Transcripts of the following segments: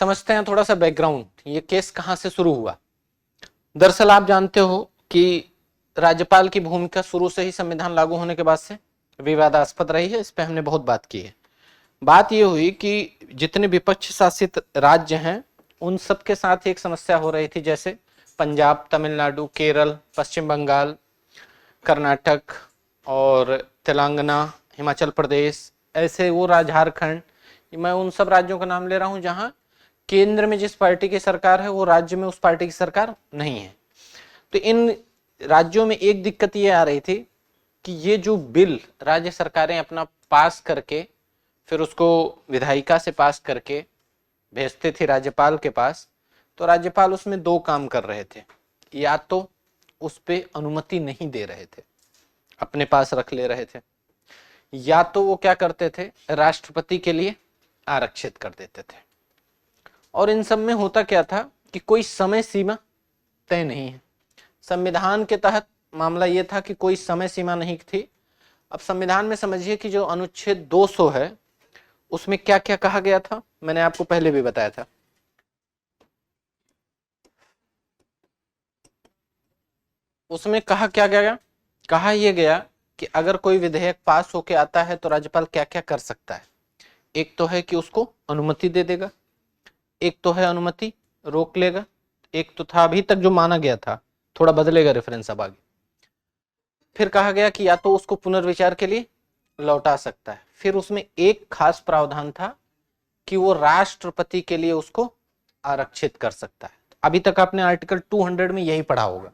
समझते हैं थोड़ा सा बैकग्राउंड, ये केस कहां से शुरू हुआ। दरअसल आप जानते हो कि राज्यपाल की भूमिका शुरू से ही संविधान लागू होने के बाद से विवादास्पद रही है। इस पे हमने बहुत बात की है। बात ये हुई कि जितने विपक्ष शासित राज्य हैं उन सब के साथ एक समस्या हो रही थी, जैसे पंजाब, तमिलनाडु, केरल, पश्चिम बंगाल, कर्नाटक और तेलंगाना, हिमाचल प्रदेश, ऐसे वो झारखंड, मैं उन सब राज्यों का नाम ले रहा हूं जहां केंद्र में जिस पार्टी की सरकार है वो राज्य में उस पार्टी की सरकार नहीं है। तो इन राज्यों में एक दिक्कत ये आ रही थी कि ये जो बिल राज्य सरकारें अपना पास करके फिर उसको विधायिका से पास करके भेजते थे राज्यपाल के पास, तो राज्यपाल उसमें दो काम कर रहे थे। या तो उस पे अनुमति नहीं दे रहे थे, अपने पास रख ले रहे थे, या तो वो क्या करते थे, राष्ट्रपति के लिए आरक्षित कर देते थे। और इन सब में होता क्या था कि कोई समय सीमा तय नहीं है। संविधान के तहत मामला ये था कि कोई समय सीमा नहीं थी। अब संविधान में समझिए कि जो अनुच्छेद 200 है उसमें क्या क्या कहा गया था, मैंने आपको पहले भी बताया था। उसमें कहा क्या गया, कहा यह गया कि अगर कोई विधेयक पास होके आता है तो राज्यपाल क्या क्या कर सकता है। एक तो है कि उसको अनुमति दे देगा, एक तो है अनुमति रोक लेगा, एक तो था अभी तक जो माना गया था, थोड़ा बदलेगा रेफरेंस अब आगे। फिर कहा गया कि या तो उसको पुनर्विचार के लिए लौटा सकता है। फिर उसमें एक खास प्रावधान था कि वो राष्ट्रपति के लिए उसको आरक्षित कर सकता है। अभी तक आपने आर्टिकल 200 में यही पढ़ा होगा।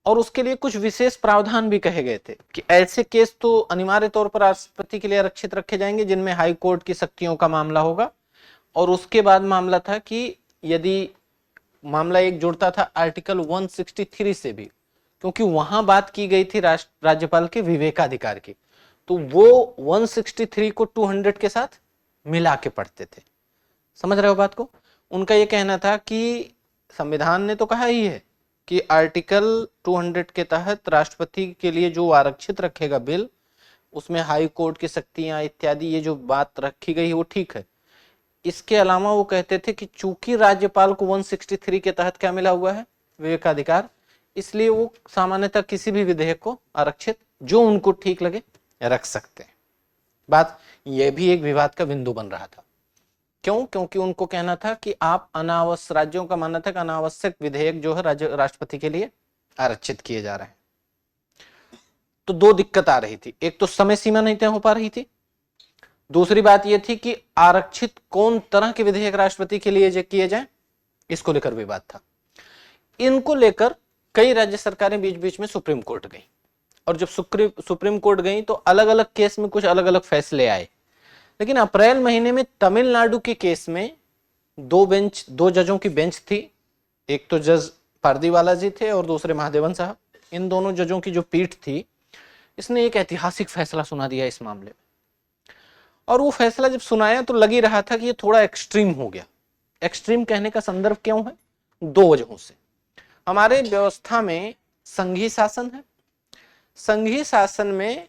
और उसके लिए कुछ विशेष प्रावधान भी कहे गए थे कि ऐसे केस तो अनिवार्य तौर पर राष्ट्रपति के लिए आरक्षित रखे जाएंगे जिनमें हाई कोर्ट की शक्तियों का मामला होगा। और उसके बाद मामला था कि यदि मामला एक जुड़ता था आर्टिकल 163 से भी, क्योंकि वहां बात की गई थी राज्यपाल के विवेकाधिकार की, तो वो 163 को 200 के साथ मिला के पढ़ते थे। समझ रहे हो बात को। उनका यह कहना था कि संविधान ने तो कहा ही है कि आर्टिकल 200 के तहत राष्ट्रपति के लिए जो आरक्षित रखेगा बिल, उसमें हाई कोर्ट की शक्तियां इत्यादि ये जो बात रखी गई है वो ठीक है। इसके अलावा वो कहते थे कि चूंकि राज्यपाल को 163 के तहत क्या मिला हुआ है, विवेकाधिकार, इसलिए वो सामान्यतः किसी भी विधेयक को आरक्षित जो उनको ठीक लगे रख सकते हैं। बात यह भी एक विवाद का बिंदु बन रहा था। क्यों? क्योंकि उनको कहना था कि आप अनावश्यक, राज्यों का मानना था कि अनावश्यक विधेयक जो है राष्ट्रपति के लिए आरक्षित किए जा रहे हैं। तो दो दिक्कत आ रही थी, एक तो समय सीमा नहीं तय हो पा रही थी, दूसरी बात यह थी कि आरक्षित कौन तरह के विधेयक राष्ट्रपति के लिए किए जाए, इसको लेकर विवाद था। इनको लेकर कई राज्य सरकारें बीच बीच में सुप्रीम कोर्ट गई, और जब सुप्रीम कोर्ट गई तो अलग अलग केस में कुछ अलग अलग फैसले आए। लेकिन अप्रैल महीने में तमिलनाडु के केस में दो जजों की बेंच थी, एक तो जज पारदीवाला जी थे और दूसरे महादेवन साहब। इन दोनों जजों की जो पीठ थी, इसने एक ऐतिहासिक फैसला सुना दिया इस मामले में। और वो फैसला जब सुनाया तो लगी रहा था कि ये थोड़ा एक्सट्रीम हो गया। एक्सट्रीम कहने का संदर्भ क्यों है? दो वजहों से। हमारे व्यवस्था में संघीय शासन है। संघीय शासन में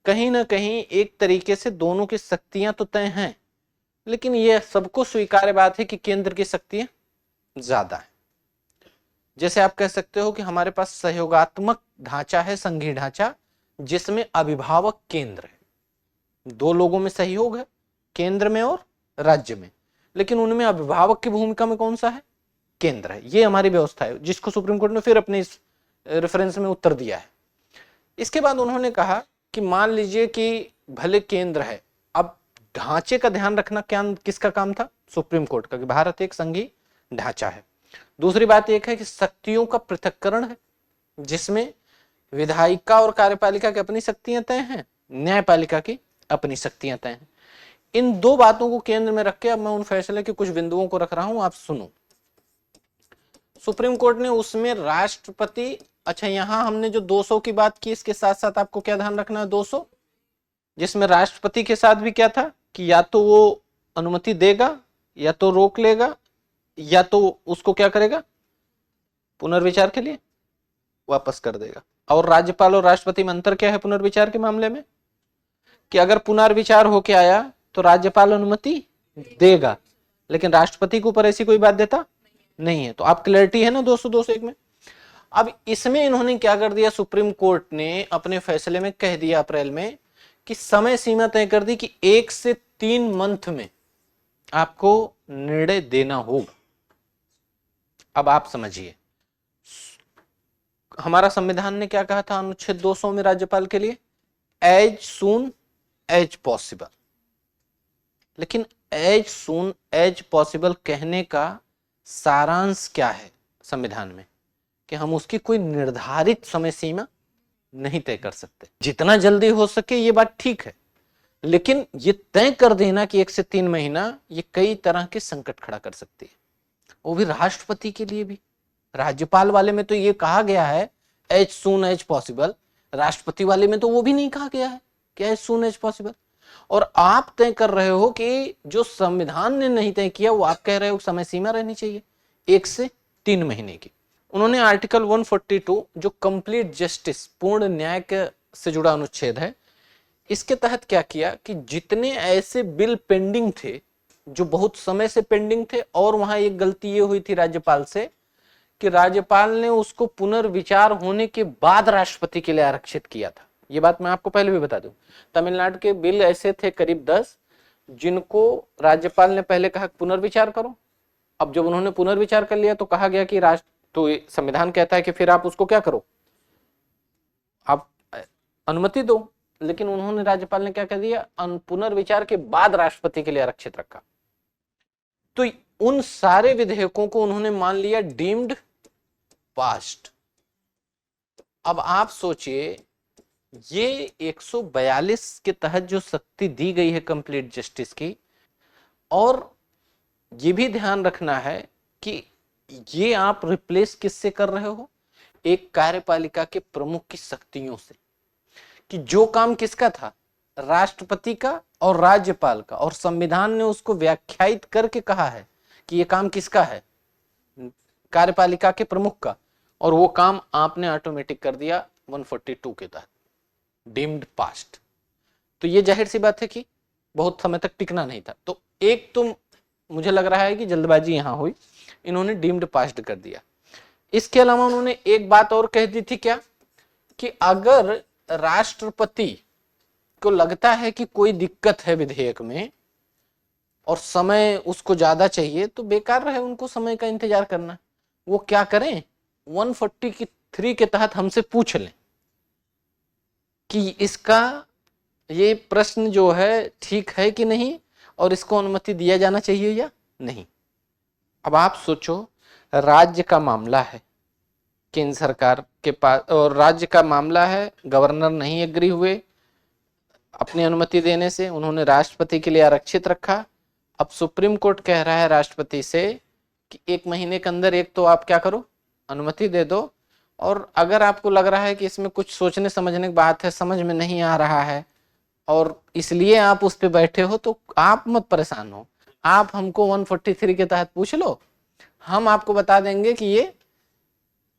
कहीं ना कहीं एक तरीके से दोनों की शक्तियां तो तय हैं, लेकिन यह सबको स्वीकार्य बात है कि केंद्र की शक्तियां ज्यादा है। जैसे आप कह सकते हो कि हमारे पास सहयोगात्मक ढांचा है, संघीय ढांचा, जिसमें अभिभावक केंद्र है। दो लोगों में सहयोग है, केंद्र में और राज्य में, लेकिन उनमें अभिभावक की भूमिका में कौन सा है? केंद्र है। ये हमारी व्यवस्था है, जिसको सुप्रीम कोर्ट ने फिर अपने इस रेफरेंस में उत्तर दिया है। इसके बाद उन्होंने कहा कि मान लीजिए कि भले केंद्र है, अब ढांचे का ध्यान रखना क्या किसका काम था? सुप्रीम कोर्ट का, कि भारत एक संघीय ढांचा है। दूसरी बात एक है कि शक्तियों का पृथक्करण है, जिसमें विधायिका और कार्यपालिका की अपनी शक्तियां तय हैं, न्यायपालिका की अपनी शक्तियां तय हैं। इन दो बातों को केंद्र में रख के अब मैं उन फैसले के कुछ बिंदुओं को रख रहा हूं, आप सुनो। सुप्रीम कोर्ट ने उसमें राष्ट्रपति, अच्छा यहां हमने जो 200 की बात की, इसके साथ साथ आपको क्या ध्यान रखना है? 200 जिसमें राष्ट्रपति के साथ भी क्या था कि या तो वो अनुमति देगा, या तो रोक लेगा, या तो उसको क्या करेगा, पुनर्विचार के लिए वापस कर देगा। और राज्यपाल और राष्ट्रपति में अंतर क्या है पुनर्विचार के मामले में? कि अगर पुनर्विचार होके आया तो राज्यपाल अनुमति देगा, लेकिन राष्ट्रपति के ऊपर ऐसी कोई बाध्यता नहीं है। तो आप क्लैरिटी है ना 201 में। अब इसमें इन्होंने क्या कर दिया, सुप्रीम कोर्ट ने अपने फैसले में कह दिया अप्रैल में कि समय सीमा तय कर दी कि 1 से 3 मंथ में आपको निर्णय देना होगा। अब आप समझिए, हमारा संविधान ने क्या कहा था अनुच्छेद 200 में राज्यपाल के लिए, एज सून एज पॉसिबल। लेकिन एज सून एज पॉसिबल कहने का सारांश क्या है संविधान में, कि हम उसकी कोई निर्धारित समय सीमा नहीं तय कर सकते। जितना जल्दी हो सके ये बात ठीक है, लेकिन ये तय कर देना कि 1 से 3 महीना, ये कई तरह के संकट खड़ा कर सकती है, वो भी राष्ट्रपति के लिए भी। राज्यपाल वाले में तो ये कहा गया है एज सून एज पॉसिबल, राष्ट्रपति वाले में तो वो भी नहीं कहा गया है कि एज सून एज पॉसिबल। और आप तय कर रहे हो कि जो संविधान ने नहीं तय किया, वो आप कह रहे हो समय सीमा रहनी चाहिए 1 से 3 महीने की। उन्होंने आर्टिकल 142 जो कंप्लीट जस्टिस, पूर्ण न्याय से जुड़ा अनुच्छेद है, इसके तहत क्या किया कि जितने ऐसे बिल पेंडिंग थे जो बहुत समय से पेंडिंग थे, और वहां एक गलती ये हुई थी राज्यपाल से कि राज्यपाल ने उसको पुनर्विचार होने के बाद राष्ट्रपति के लिए आरक्षित किया था। ये बात मैं आपको पहले भी बता दूं, तमिलनाडु के बिल ऐसे थे करीब 10 जिनको राज्यपाल ने पहले कहा पुनर्विचार करो। अब जब उन्होंने पुनर्विचार कर लिया तो कहा गया कि तो संविधान कहता है कि फिर आप उसको क्या करो, आप अनुमति दो। लेकिन उन्होंने, राज्यपाल ने क्या कह दिया, पुनर्विचार के बाद राष्ट्रपति के लिए आरक्षित रखा। तो उन सारे विधेयकों को उन्होंने मान लिया डीम्ड पास्ड। अब आप सोचिए, ये 142 के तहत जो शक्ति दी गई है कंप्लीट जस्टिस की, और ये भी ध्यान रखना है कि ये आप रिप्लेस किससे कर रहे हो, एक कार्यपालिका के प्रमुख की शक्तियों से, कि जो काम किसका था, राष्ट्रपति का और राज्यपाल का, और संविधान ने उसको व्याख्यायित करके कहा है कि ये काम किसका है, कार्यपालिका के प्रमुख का, और वो काम आपने ऑटोमेटिक कर दिया 142 के तहत, डीम्ड पास्ट। तो ये जाहिर सी बात है कि बहुत समय तक टिकना नहीं था। तो एक तो मुझे लग रहा है कि जल्दबाजी यहां हुई, इन्होंने डीम्ड पास्ट कर दिया। इसके अलावा उन्होंने एक बात और कह दी थी, क्या, कि अगर राष्ट्रपति को लगता है कि कोई दिक्कत है विधेयक में और समय उसको ज्यादा चाहिए, तो बेकार रहे उनको समय का इंतजार करना। वो क्या करें, 143 के तहत हमसे पूछ लें कि इसका ये प्रश्न जो है ठीक है कि नहीं, और इसको अनुमति दिया जाना चाहिए या नहीं। अब आप सोचो, राज्य का मामला है केंद्र सरकार के पास, और राज्य का मामला है, गवर्नर नहीं एग्री हुए अपनी अनुमति देने से, उन्होंने राष्ट्रपति के लिए आरक्षित रखा। अब सुप्रीम कोर्ट कह रहा है राष्ट्रपति से कि 1 महीने के अंदर एक तो आप क्या करो, अनुमति दे दो, और अगर आपको लग रहा है कि इसमें कुछ सोचने समझने की बात है, समझ में नहीं आ रहा है, और इसलिए आप उस पर बैठे हो, तो आप मत परेशान हो, आप हमको 143 के तहत पूछ लो, हम आपको बता देंगे कि ये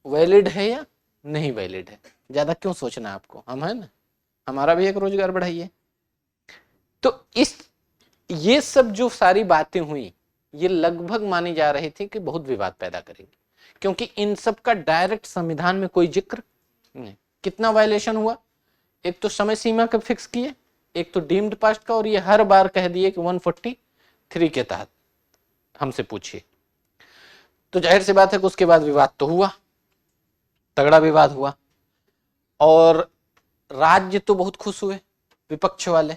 वैलिड है या नहीं वैलिड है। ज्यादा क्यों सोचना आपको, हम है ना, हमारा भी एक रोजगार बढ़ाइए। तो ये सब जो सारी बातें हुई, ये लगभग मानी जा रही थी कि बहुत विवाद पैदा करेंगी, क्योंकि इन सब का डायरेक्ट संविधान में कोई जिक्र नहीं। कितना वायलेशन हुआ, एक तो समय सीमा का फिक्स किए, एक तो डीम्ड पास्ट का, और ये हर बार कह दिए कि 143 के तहत हमसे पूछिए। तो जाहिर सी बात है कि उसके बाद विवाद तो हुआ, तगड़ा विवाद हुआ, और राज्य तो बहुत खुश हुए विपक्ष वाले,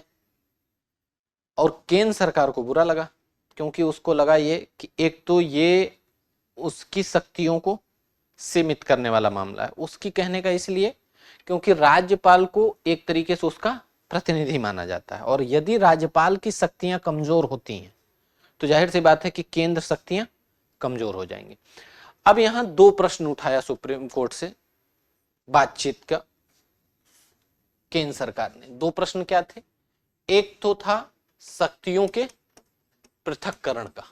और केंद्र सरकार को बुरा लगा, क्योंकि उसको लगा ये कि एक तो ये उसकी शक्तियों को सीमित करने वाला मामला है। उसकी कहने का इसलिए क्योंकि राज्यपाल को एक तरीके से उसका प्रतिनिधि माना जाता है, और यदि राज्यपाल की शक्तियां कमजोर होती हैं तो जाहिर सी बात है कि केंद्र शक्तियां कमजोर हो जाएंगी। अब यहां 2 प्रश्न उठाया सुप्रीम कोर्ट से बातचीत का केंद्र सरकार ने। 2 प्रश्न क्या थे, एक तो था शक्तियों के पृथक्करण का,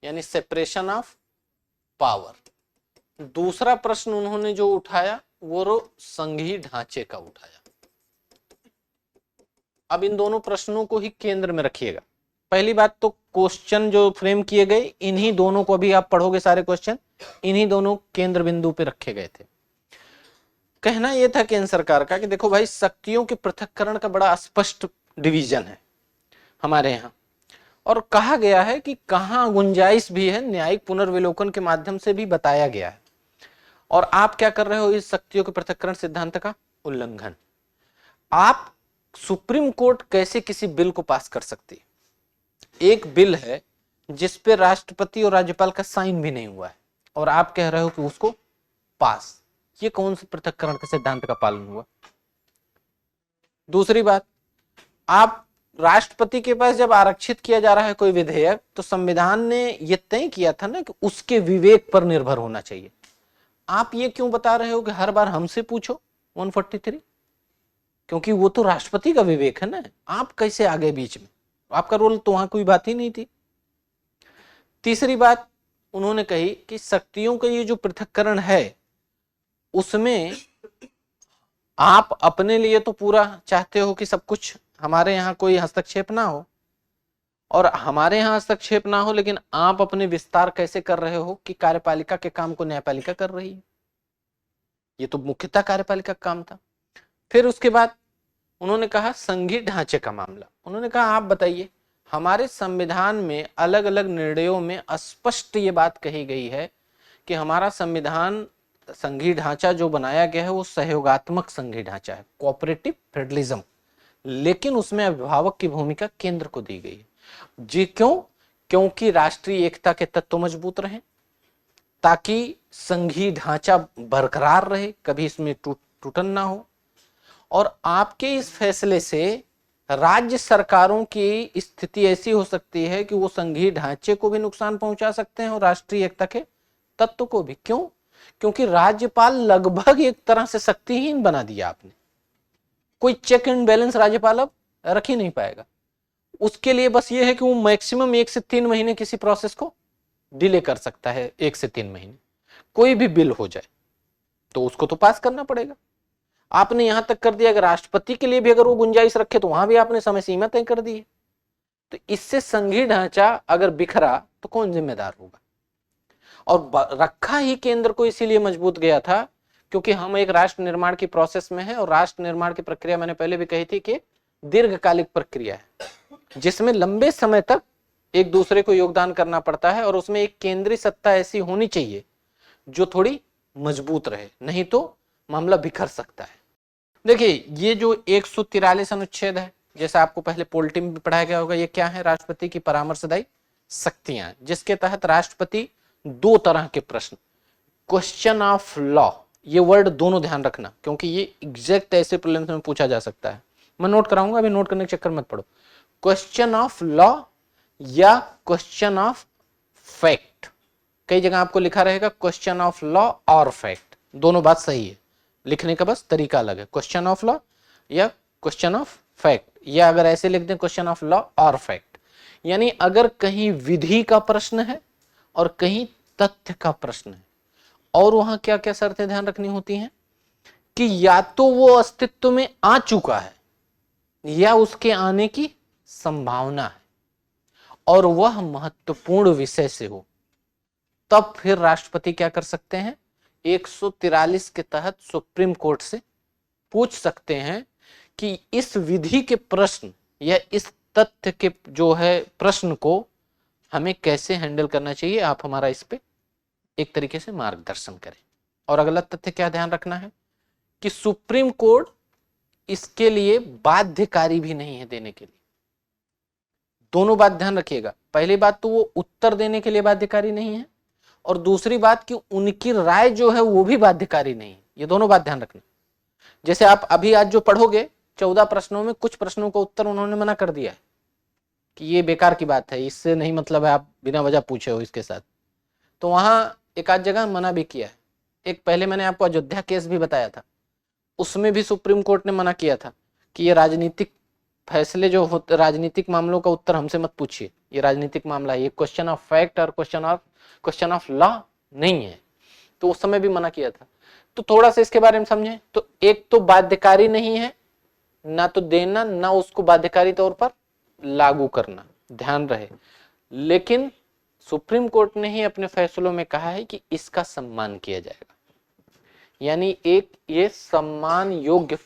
यानी सेपरेशन ऑफ पावर। दूसरा प्रश्न उन्होंने जो उठाया वो संघीय ढांचे का उठाया। अब इन दोनों प्रश्नों को ही केंद्र में रखिएगा। पहली बात तो क्वेश्चन जो फ्रेम किए गए इन्हीं दोनों को, अभी आप पढ़ोगे सारे क्वेश्चन, इन्हीं दोनों केंद्र बिंदु पे रखे गए थे। कहना यह था केंद्र सरकार का कि देखो भाई, शक्तियों के पृथक्करण का बड़ा स्पष्ट डिवीजन है हमारे यहाँ, और कहा गया है कि कहां गुंजाइश भी है न्यायिक पुनर्विलोकन के माध्यम से भी बताया गया है, और आप क्या कर रहे हो, इस शक्तियों के पृथक्करण सिद्धांत का उल्लंघन। आप सुप्रीम कोर्ट कैसे किसी बिल को पास कर सकती है? एक बिल है जिसपे राष्ट्रपति और राज्यपाल का साइन भी नहीं हुआ है, और आप कह रहे हो कि उसको पास, ये कौन से पृथक्करण के सिद्धांत का पालन हुआ? दूसरी बात, आप राष्ट्रपति के पास जब आरक्षित किया जा रहा है कोई विधेयक, तो संविधान ने यह तय किया था ना कि उसके विवेक पर निर्भर होना चाहिए। आप ये क्यों बता रहे हो कि हर बार हमसे पूछो 143? क्योंकि वो तो राष्ट्रपति का विवेक है ना, आप कैसे आ गए बीच में? आपका रोल तो वहां कोई बात ही नहीं थी। तीसरी बात उन्होंने कही कि शक्तियों का ये जो पृथक्करण है, उसमें आप अपने लिए तो पूरा चाहते हो कि सब कुछ हमारे यहाँ कोई हस्तक्षेप ना हो, और हमारे यहाँ हस्तक्षेप ना हो, लेकिन आप अपने विस्तार कैसे कर रहे हो कि कार्यपालिका के काम को न्यायपालिका कर रही है। ये तो मुख्यतः कार्यपालिका का काम था। फिर उसके बाद उन्होंने कहा संघीय ढांचे का मामला। उन्होंने कहा आप बताइए, हमारे संविधान में अलग अलग निर्णयों में स्पष्ट ये बात कही गई है कि हमारा संविधान संघीय ढांचा जो बनाया गया है वो सहयोगात्मक संघीय ढांचा है, कोऑपरेटिव फेडरलिज्म, लेकिन उसमें अभिभावक की भूमिका केंद्र को दी गई है। जी क्यों? क्योंकि राष्ट्रीय एकता के तत्व मजबूत रहे, ताकि संघीय ढांचा बरकरार रहे, कभी इसमें टूटन ना हो। और आपके इस फैसले से राज्य सरकारों की स्थिति ऐसी हो सकती है कि वो संघीय ढांचे को भी नुकसान पहुंचा सकते हैं और राष्ट्रीय एकता के तत्व को भी। क्यों? क्योंकि राज्यपाल लगभग एक तरह से शक्तिहीन बना दिया आपने। कोई चेक एंड बैलेंस राज्यपाल अब रख ही नहीं पाएगा। उसके लिए बस ये है कि वो मैक्सिमम 1 से 3 महीने किसी प्रोसेस को डिले कर सकता है। 1 से 3 महीने कोई भी बिल हो जाए तो उसको तो पास करना पड़ेगा। आपने यहां तक कर दिया कि राष्ट्रपति के लिए भी अगर वो गुंजाइश रखे तो वहां भी आपने समय सीमा तय कर दी है। तो इससे संघीय ढांचा अगर बिखरा तो कौन जिम्मेदार होगा? और रखा ही केंद्र को इसीलिए मजबूत गया था क्योंकि हम एक राष्ट्र निर्माण की प्रोसेस में है, और राष्ट्र निर्माण की प्रक्रिया मैंने पहले भी कही थी कि दीर्घकालिक प्रक्रिया है जिसमें लंबे समय तक एक दूसरे को योगदान करना पड़ता है, और उसमें एक केंद्रीय सत्ता ऐसी होनी चाहिए जो थोड़ी मजबूत रहे, नहीं तो मामला बिखर सकता है। देखिए, ये जो 143 अनुच्छेद है, जैसा आपको पहले पोलिटी में पढ़ाया गया होगा, ये क्या है? राष्ट्रपति की परामर्शदायी शक्तियां, जिसके तहत राष्ट्रपति 2 तरह के प्रश्न, क्वेश्चन ऑफ लॉ, ये वर्ड दोनों ध्यान रखना क्योंकि ये एग्जैक्ट ऐसे प्रीलिम्स में पूछा जा सकता है। मैं नोट कराऊंगा, अभी नोट करने के चक्कर मत पड़ो। क्वेश्चन ऑफ लॉ या क्वेश्चन ऑफ फैक्ट, कई जगह आपको लिखा रहेगा क्वेश्चन ऑफ लॉ और फैक्ट, दोनों बात सही है, लिखने का बस तरीका अलग है। क्वेश्चन ऑफ लॉ या क्वेश्चन ऑफ फैक्ट, या अगर ऐसे लिख दें क्वेश्चन ऑफ लॉ और फैक्ट, यानी अगर कहीं विधि का प्रश्न है और कहीं तथ्य का प्रश्न है, और वहां क्या क्या शर्तें ध्यान रखनी होती हैं कि या तो वो अस्तित्व में आ चुका है या उसके आने की संभावना है और वह महत्वपूर्ण विषय से हो, तब फिर राष्ट्रपति क्या कर सकते हैं? 143 के तहत सुप्रीम कोर्ट से पूछ सकते हैं कि इस विधि के प्रश्न या इस तथ्य के जो है प्रश्न को हमें कैसे हैंडल करना चाहिए, आप हमारा इस पे एक तरीके से मार्गदर्शन करें। और अगला तथ्य क्या ध्यान रखना है कि सुप्रीम कोर्ट इसके लिए बाध्यकारी भी नहीं है देने के लिए। दोनों बात ध्यान रखिएगा, पहली बात तो वो उत्तर देने के लिए बाध्यकारी नहीं है, और दूसरी बात कि उनकी राय जो है वो भी बाध्यकारी नहीं है। ये दोनों बात ध्यान रखना। जैसे आप अभी आज जो पढ़ोगे 14 प्रश्नों में कुछ प्रश्नों का उत्तर उन्होंने मना कर दिया है कि ये बेकार की बात है, इससे नहीं मतलब है, आप बिना वजह पूछे हो इसके साथ, तो वहां एक आध जगह मना भी किया है। एक पहले मैंने आपको अयोध्या केस भी बताया था, उसमें भी सुप्रीम कोर्ट ने मना किया था कि ये राजनीतिक फैसले जो होते, राजनीतिक मामलों का उत्तर हमसे मत पूछिए, ये राजनीतिक मामला है, ये क्वेश्चन ऑफ फैक्ट और क्वेश्चन ऑफ लॉ नहीं है, तो उस समय भी मना किया था। तो थोड़ा सा इसके बारे में समझें। तो एक तो बाध्यकारी नहीं है, ना तो देना ना उसको बाध्यकारी तौर पर लागू करना, ध्यान रहे। लेकिन सुप्रीम कोर्ट ने ही अपने फैसलों में कहा है कि इसका सम्मान किया जाएगा, यानी एक ये सम्मान योग्य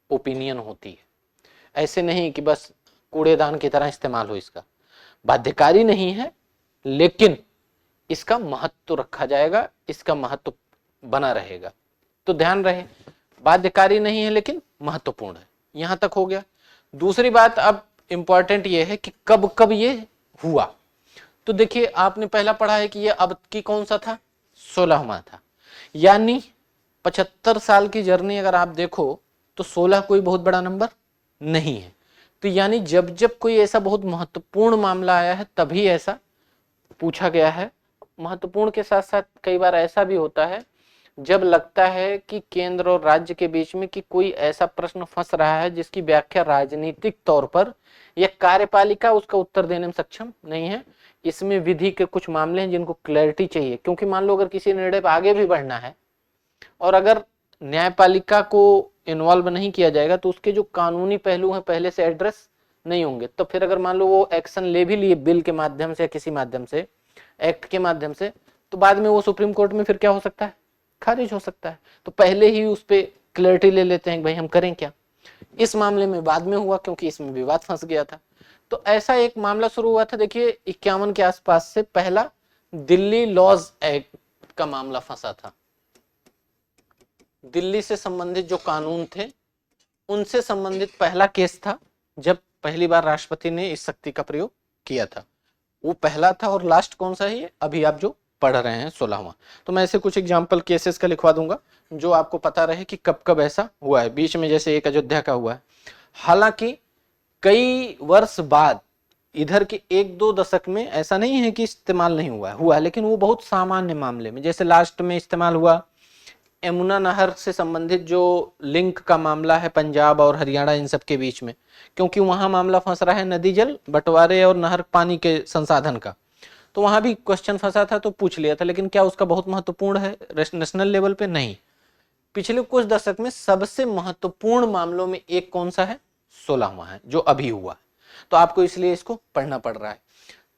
ओपिनियन होती है, ऐसे नहीं कि बस कूड़ेदान की तरह इस्तेमाल हो। इसका बाध्यकारी नहीं है, लेकिन इसका महत्व रखा जाएगा, इसका महत्व बना रहेगा। तो ध्यान रहे, बाध्यकारी नहीं है लेकिन महत्वपूर्ण है। यहां तक हो गया। दूसरी बात अब इंपॉर्टेंट ये है कि कब कब ये हुआ। तो देखिए, आपने पहला पढ़ा है कि ये अब की कौन सा था, 16वां था, यानी 75 साल की जर्नी अगर आप देखो तो 16 कोई बहुत बड़ा नंबर नहीं है। तो यानी जब जब कोई ऐसा बहुत महत्वपूर्ण मामला आया है तभी ऐसा पूछा गया है। महत्वपूर्ण के साथ साथ कई बार ऐसा भी होता है जब लगता है कि केंद्र और राज्य के बीच में कि कोई ऐसा प्रश्न फंस रहा है जिसकी व्याख्या राजनीतिक तौर पर या कार्यपालिका उसका उत्तर देने में सक्षम नहीं है। इसमें विधि के कुछ मामले हैं जिनको क्लैरिटी चाहिए, क्योंकि मान लो अगर किसी निर्णय पर आगे भी बढ़ना है और अगर न्यायपालिका को इन्वॉल्व नहीं किया जाएगा तो उसके जो कानूनी पहलू हैं पहले से एड्रेस नहीं होंगे। तो फिर अगर मान लो वो एक्शन ले भी लिए बिल के माध्यम से या किसी माध्यम से, एक्ट के माध्यम से, तो बाद में वो सुप्रीम कोर्ट में फिर क्या हो सकता है, खारिज हो सकता है। तो पहले ही उस पर क्लैरिटी ले लेते हैं कि भाई हम करें क्या। इस मामले में बाद में हुआ क्योंकि इसमें विवाद फंस गया था। तो ऐसा एक मामला शुरू हुआ था, देखिए 51 के आसपास से पहला दिल्ली लॉज एक्ट का मामला फंसा था। दिल्ली से संबंधित जो कानून थे उनसे संबंधित पहला केस था जब पहली बार राष्ट्रपति ने इस शक्ति का प्रयोग किया था। वो पहला था और लास्ट कौन सा है, ये अभी आप जो पढ़ रहे हैं 16वां। तो मैं ऐसे कुछ एग्जाम्पल केसेस का लिखवा दूंगा जो आपको पता रहे कि कब कब ऐसा हुआ है। बीच में जैसे एक अयोध्या का हुआ है, हालांकि कई वर्ष बाद इधर के 1-2 दशक में ऐसा नहीं है कि इस्तेमाल नहीं हुआ है, लेकिन वो बहुत सामान्य मामले में। जैसे लास्ट में इस्तेमाल हुआ यमुना नहर से संबंधित जो लिंक का मामला है पंजाब और हरियाणा इन सब के बीच में, क्योंकि वहां मामला फंस रहा है नदी जल बंटवारे और नहर पानी के संसाधन का। तो वहां भी क्वेश्चन फंसा था तो पूछ लिया था, लेकिन क्या उसका बहुत महत्वपूर्ण है नेशनल लेवल पे, नहीं। पिछले कुछ दशक में सबसे महत्वपूर्ण मामलों में एक कौन सा है, 16वां है जो अभी हुआ। तो आपको इसलिए इसको पढ़ना पड़ रहा है।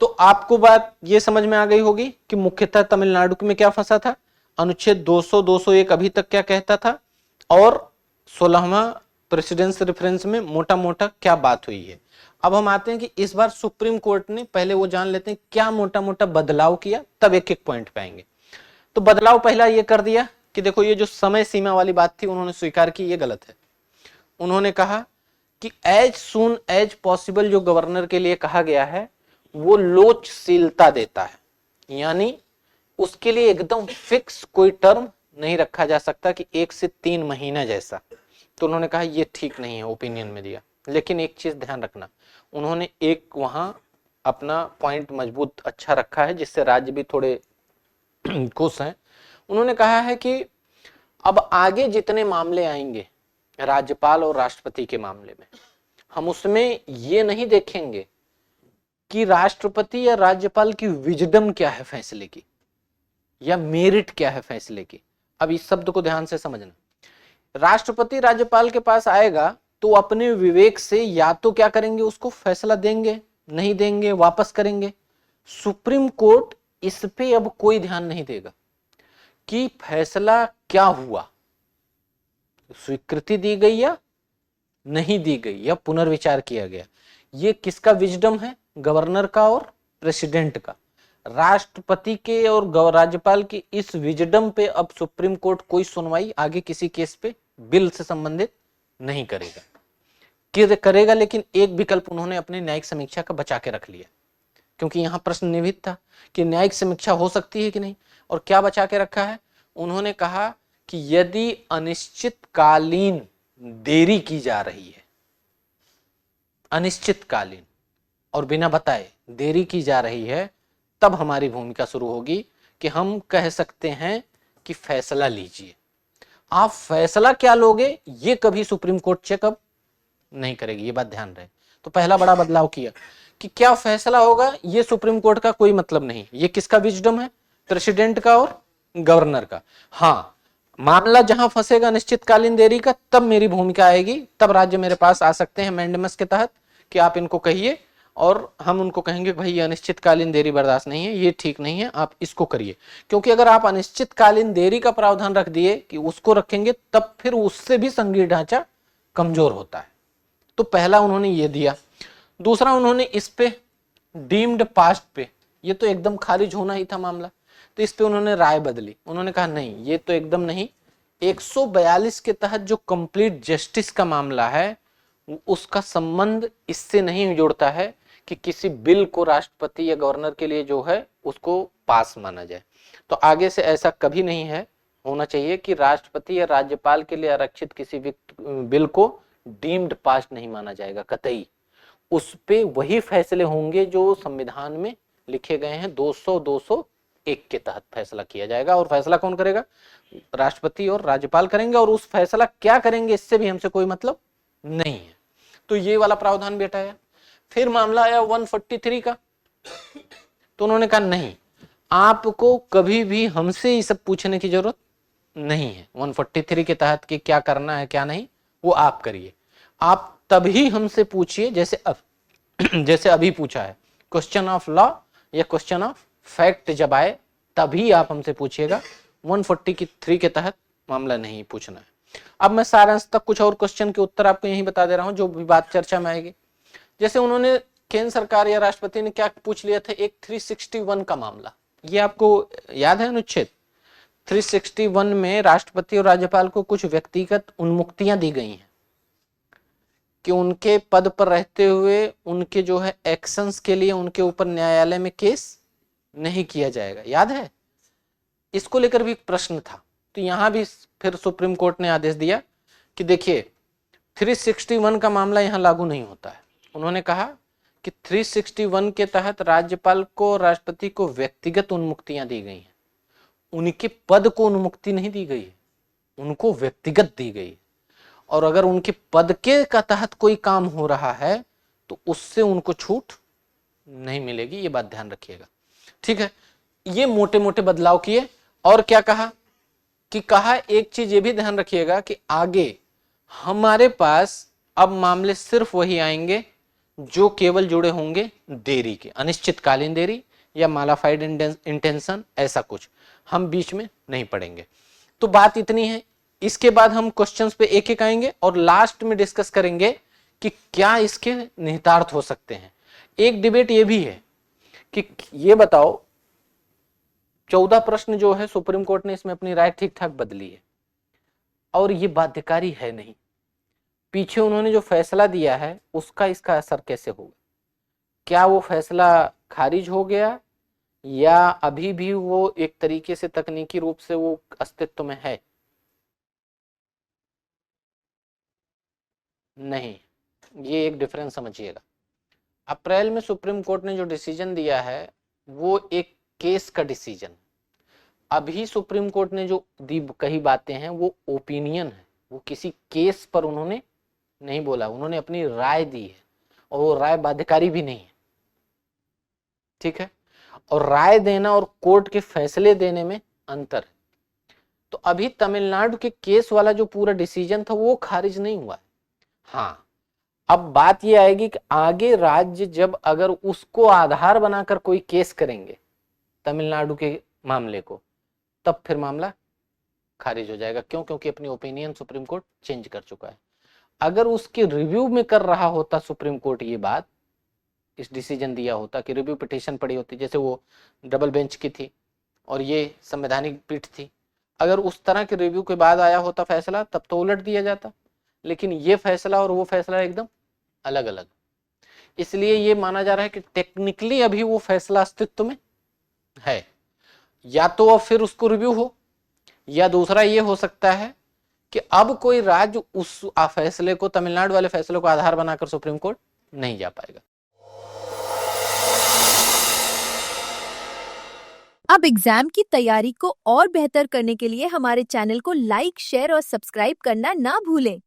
तो आपको बात ये समझ में आ गई होगी कि मुख्यतः तमिलनाडु में क्या फंसा था, अनुच्छेद 200, 201 अभी तक क्या कहता था, और 16वां प्रेसिडेंस रेफरेंस में मोटा मोटा क्या बात हुई है। अब हम आते हैं कि इस बार सुप्रीम कोर्ट ने, पहले वो जान लेते हैं क्या मोटा मोटा बदलाव किया, तब एक एक पॉइंट पे आएंगे। तो बदलाव पहला ये कर दिया कि देखो ये जो समय सीमा वाली बात थी उन्होंने स्वीकार की, ये गलत है। उन्होंने कहा कि एज सून एज पॉसिबल जो गवर्नर के लिए कहा गया है वो लोचशीलता देता है, यानी उसके लिए एकदम फिक्स कोई टर्म नहीं रखा जा सकता कि 1 से 3 महीना जैसा। तो उन्होंने कहा ये ठीक नहीं है, ओपिनियन में दिया। लेकिन एक चीज ध्यान रखना, उन्होंने एक वहां अपना पॉइंट मजबूत अच्छा रखा है जिससे राज्य भी थोड़े खुश हैं। उन्होंने कहा है कि अब आगे जितने मामले आएंगे राज्यपाल और राष्ट्रपति के मामले में, हम उसमें ये नहीं देखेंगे कि राष्ट्रपति या राज्यपाल की विजडम क्या है फैसले की या मेरिट क्या है फैसले की। अब इस शब्द को ध्यान से समझना। राष्ट्रपति राज्यपाल के पास आएगा तो अपने विवेक से या तो क्या करेंगे, उसको फैसला देंगे, नहीं देंगे, वापस करेंगे। सुप्रीम कोर्ट इस पे अब कोई ध्यान नहीं देगा कि फैसला क्या हुआ, स्वीकृति दी गई या नहीं दी गई या पुनर्विचार किया गया। ये किसका विजडम है, गवर्नर का और प्रेसिडेंट का। राष्ट्रपति के और राज्यपाल की इस विजडम पे अब सुप्रीम कोर्ट कोई सुनवाई आगे किसी केस पे बिल से संबंधित नहीं करेगा। करेगा लेकिन एक विकल्प उन्होंने अपने न्यायिक समीक्षा का बचा के रख लिया, क्योंकि यहां प्रश्न निहित था कि न्यायिक समीक्षा हो सकती है कि नहीं। और क्या बचा के रखा है, उन्होंने कहा कि यदि अनिश्चितकालीन देरी की जा रही है, अनिश्चितकालीन और बिना बताए देरी की जा रही है, तब हमारी भूमिका शुरू होगी कि हम कह सकते हैं कि फैसला लीजिए। आप फैसला क्या लोगे ये कभी सुप्रीम कोर्ट चेकअप नहीं करेगी, ये बात ध्यान रहे। तो पहला बड़ा बदलाव किया कि क्या फैसला होगा ये सुप्रीम कोर्ट का कोई मतलब नहीं। ये किसका विजडम है, प्रेसिडेंट का और गवर्नर का। हाँ, मामला जहां फंसेगा निश्चितकालीन देरी का, तब मेरी भूमिका आएगी, तब राज्य मेरे पास आ सकते हैं मैंडेमस के तहत कि आप इनको कहिए और हम उनको कहेंगे भाई ये अनिश्चितकालीन देरी बर्दाश्त नहीं है, ये ठीक नहीं है, आप इसको करिए। क्योंकि अगर आप अनिश्चितकालीन देरी का प्रावधान रख दिए कि उसको रखेंगे, तब फिर उससे भी संघीय ढांचा कमजोर होता है। तो पहला उन्होंने ये दिया। दूसरा उन्होंने इस पे डीम्ड पास्ट पे, ये तो एकदम खारिज होना ही था मामला, तो इस पे उन्होंने राय बदली। उन्होंने कहा नहीं, ये तो एकदम नहीं, 142 के तहत जो कंप्लीट जस्टिस का मामला है उसका संबंध इससे नहीं जुड़ता है कि किसी बिल को राष्ट्रपति या गवर्नर के लिए जो है उसको पास माना जाए। तो आगे से ऐसा कभी नहीं है होना चाहिए कि राष्ट्रपति या राज्यपाल के लिए आरक्षित किसी बिल को डीम्ड पास नहीं माना जाएगा, कतई। उस पे वही फैसले होंगे जो संविधान में लिखे गए हैं, 201 के तहत फैसला किया जाएगा। और फैसला कौन करेगा? राष्ट्रपति और राज्यपाल करेंगे, और उस फैसला क्या करेंगे इससे भी हमसे कोई मतलब नहीं है। तो ये वाला प्रावधान भी हटाया। फिर मामला आया 143 का, तो उन्होंने कहा नहीं, आपको कभी भी हमसे ये सब पूछने की जरूरत नहीं है। 143 के तहत कि क्या करना है क्या नहीं, वो आप करिए। आप तभी हमसे पूछिए जैसे अभी पूछा है, क्वेश्चन ऑफ लॉ या क्वेश्चन ऑफ फैक्ट जब आए तभी आप हमसे पूछिएगा। 143 के तहत मामला नहीं पूछना है। अब मैं सारांश तक कुछ और क्वेश्चन के उत्तर आपको यही बता दे रहा हूं जो भी बात चर्चा में आएगी। जैसे उन्होंने केंद्र सरकार या राष्ट्रपति ने क्या पूछ लिया था, एक 361 का मामला, ये आपको याद है अनुच्छेद 361 में राष्ट्रपति और राज्यपाल को कुछ व्यक्तिगत उन्मुक्तियां दी गई हैं कि उनके पद पर रहते हुए उनके जो है एक्शंस के लिए उनके ऊपर न्यायालय में केस नहीं किया जाएगा, याद है? इसको लेकर भी एक प्रश्न था। तो यहां भी फिर सुप्रीम कोर्ट ने आदेश दिया कि देखिए 361 का मामला यहां लागू नहीं होता है। उन्होंने कहा कि 361 के तहत राज्यपाल को राष्ट्रपति को व्यक्तिगत उन्मुक्तियां दी गई हैं, उनके पद को उन्मुक्ति नहीं दी गई है, उनको व्यक्तिगत दी गई। और अगर उनके पद के का तहत कोई काम हो रहा है तो उससे उनको छूट नहीं मिलेगी, ये बात ध्यान रखिएगा, ठीक है? ये मोटे मोटे बदलाव किए। और क्या कहा कि कहा एक चीज ये भी ध्यान रखिएगा कि आगे हमारे पास अब मामले सिर्फ वही आएंगे जो केवल जुड़े होंगे देरी के, अनिश्चितकालीन देरी या मालाफाइड इंटेंशन, ऐसा कुछ हम बीच में नहीं पढ़ेंगे। तो बात इतनी है। इसके बाद हम क्वेश्चंस पे एक एक आएंगे और लास्ट में डिस्कस करेंगे कि क्या इसके निहितार्थ हो सकते हैं। एक डिबेट ये भी है कि ये बताओ 14 प्रश्न जो है सुप्रीम कोर्ट ने इसमें अपनी राय ठीक ठाक बदली है और ये बाध्यकारी है नहीं। पीछे उन्होंने जो फैसला दिया है उसका इसका असर कैसे होगा? क्या वो फैसला खारिज हो गया या अभी भी वो एक तरीके से तकनीकी रूप से वो अस्तित्व में है? नहीं, ये एक डिफरेंस समझिएगा। अप्रैल में सुप्रीम कोर्ट ने जो डिसीजन दिया है वो एक केस का डिसीजन। अभी सुप्रीम कोर्ट ने जो कही बातें हैं वो ओपिनियन है, वो किसी केस पर उन्होंने नहीं बोला, उन्होंने अपनी राय दी है और वो राय बाध्यकारी भी नहीं है, ठीक है? और राय देना और कोर्ट के फैसले देने में अंतर है। तो अभी तमिलनाडु के केस वाला जो पूरा डिसीजन था वो खारिज नहीं हुआ है। हाँ, अब बात ये आएगी कि आगे राज्य जब अगर उसको आधार बनाकर कोई केस करेंगे तमिलनाडु के मामले को, तब फिर मामला खारिज हो जाएगा। क्यों? क्योंकि अपनी ओपिनियन सुप्रीम कोर्ट चेंज कर चुका है। अगर उसके रिव्यू में कर रहा होता सुप्रीम कोर्ट ये बात, इस डिसीजन दिया होता कि रिव्यू पिटीशन पड़ी होती, जैसे वो डबल बेंच की थी और ये संवैधानिक पीठ थी, अगर उस तरह के रिव्यू के बाद आया होता फैसला तब तो उलट दिया जाता। लेकिन ये फैसला और वो फैसला एकदम अलग अलग, इसलिए ये माना जा रहा है कि टेक्निकली अभी वो फैसला अस्तित्व में है। या तो अब फिर उसको रिव्यू हो, या दूसरा ये हो सकता है कि अब कोई राज्य उस फैसले को, तमिलनाडु वाले फैसले को आधार बनाकर सुप्रीम कोर्ट नहीं जा पाएगा। अब एग्जाम की तैयारी को और बेहतर करने के लिए हमारे चैनल को लाइक, शेयर और सब्सक्राइब करना ना भूलें।